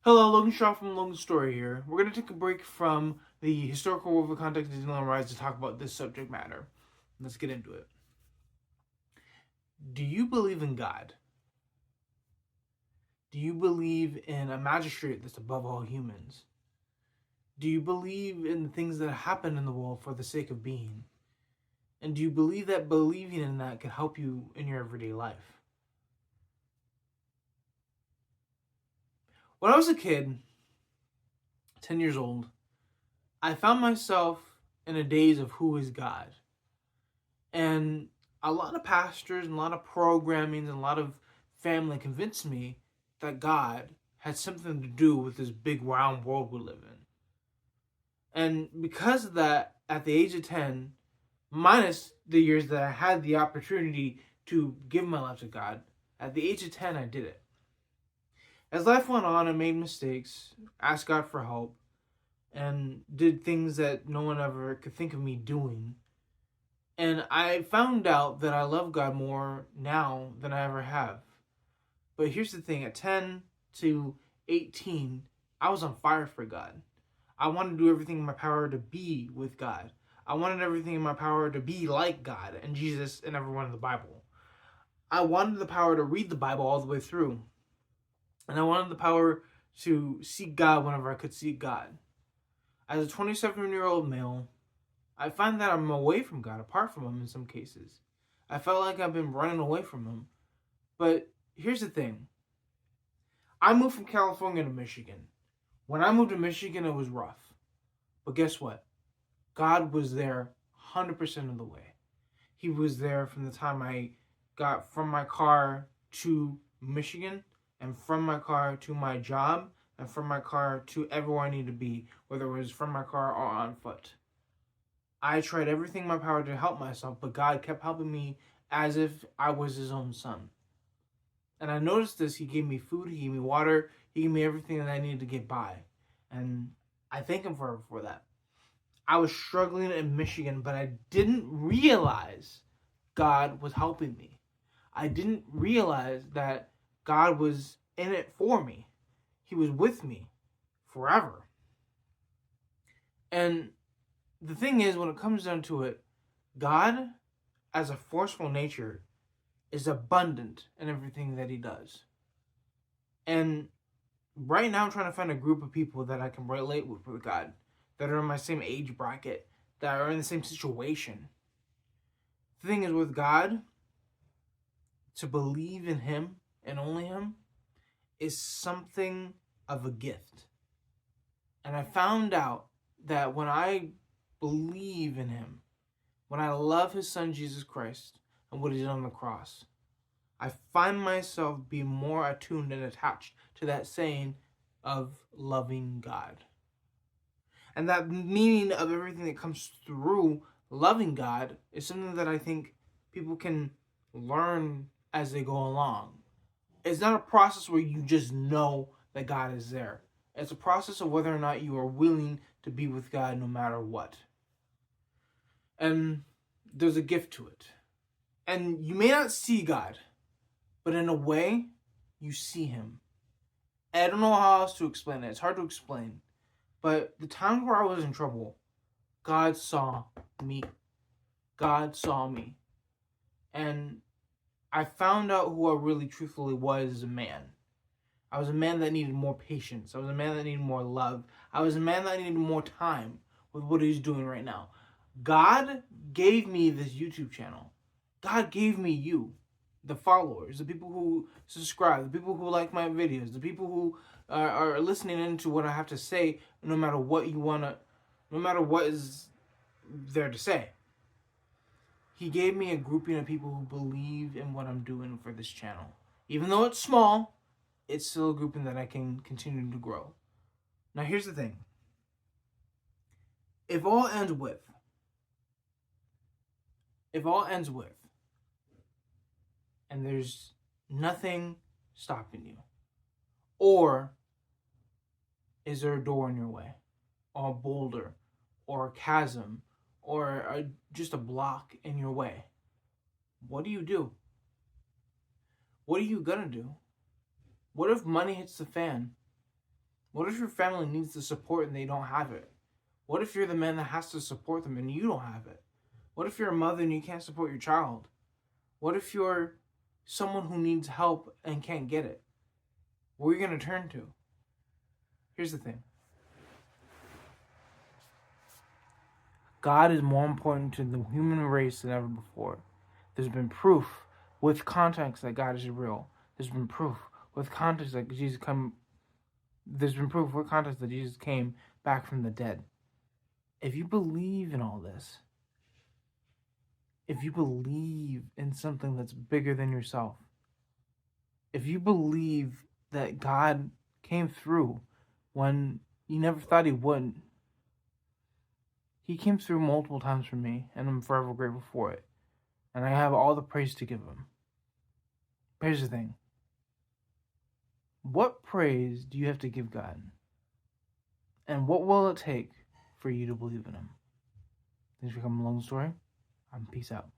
Hello, Logan Shaw from Logan's Story here. We're going to take a break from the historical worldview context of Disneyland Rise to talk about this subject matter. Let's get into it. Do you believe in God? Do you believe in a magistrate that's above all humans? Do you believe in the things that happen in the world for the sake of being? And do you believe that believing in that can help you in your everyday life? When I was a kid, 10 years old, I found myself in a daze of who is God. And a lot of pastors and a lot of programming and a lot of family convinced me that God had something to do with this big round world we live in. And because of that, at the age of 10, minus the years that I had the opportunity to give my life to God, at the age of 10, I did it. As life went on, I made mistakes, asked God for help, and did things that no one ever could think of me doing. And I found out that I love God more now than I ever have. But here's the thing, at 10 to 18, I was on fire for God. I wanted to do everything in my power to be with God. I wanted everything in my power to be like God and Jesus and everyone in the Bible. I wanted the power to read the Bible all the way through. And I wanted the power to seek God whenever I could seek God. As a 27-year-old male, I find that I'm away from God, apart from Him in some cases. I felt like I've been running away from Him. But here's the thing. I moved from California to Michigan. When I moved to Michigan, it was rough. But guess what? God was there 100% of the way. He was there from the time I got from my car to Michigan, and from my car to my job, and from my car to everywhere I need to be, whether it was from my car or on foot. I tried everything in my power to help myself, but God kept helping me as if I was His own son. And I noticed this. He gave me food, He gave me water, He gave me everything that I needed to get by. And I thank Him for that. I was struggling in Michigan, but I didn't realize God was helping me. I didn't realize that God was in it for me. He was with me forever. And the thing is, when it comes down to it, God, as a forceful nature, is abundant in everything that He does. And right now I'm trying to find a group of people that I can relate with God, that are in my same age bracket, that are in the same situation. The thing is, with God, to believe in Him and only Him is something of a gift. And I found out that when I believe in Him, when I love His Son Jesus Christ and what He did on the cross, I find myself being more attuned and attached to that saying of loving God. And that meaning of everything that comes through loving God is something that I think people can learn as they go along. It's not a process where you just know that God is there. It's a process of whether or not you are willing to be with God no matter what. And there's a gift to it. And you may not see God, but in a way, you see Him. And I don't know how else to explain it. It's hard to explain. But the times where I was in trouble, God saw me. God saw me. And I found out who I really truthfully was as a man. I was a man that needed more patience. I was a man that needed more love. I was a man that needed more time with what He's doing right now. God gave me this YouTube channel. God gave me you, the followers, the people who subscribe, the people who like my videos, the people who are listening into what I have to say, no matter what you want to, no matter what is there to say. He gave me a grouping of people who believe in what I'm doing for this channel. Even though it's small, it's still a grouping that I can continue to grow. Now here's the thing. If all ends with, and there's nothing stopping you, or is there a door in your way, or a boulder, or a chasm, or just a block in your way, what do you do? What are you gonna do? What if money hits the fan? What if your family needs the support and they don't have it? What if you're the man that has to support them and you don't have it? What if you're a mother and you can't support your child? What if you're someone who needs help and can't get it? Where are you going to turn to? Here's the thing. God is more important to the human race than ever before. There's been proof with context that God is real. There's been proof with context that Jesus came back from the dead. If you believe in all this, if you believe in something that's bigger than yourself, if you believe that God came through when you never thought he would, he came through multiple times for me, and I'm forever grateful for it. And I have all the praise to give him. Here's the thing. What praise do you have to give God? And what will it take for you to believe in him? Thanks for coming along the story. Peace out.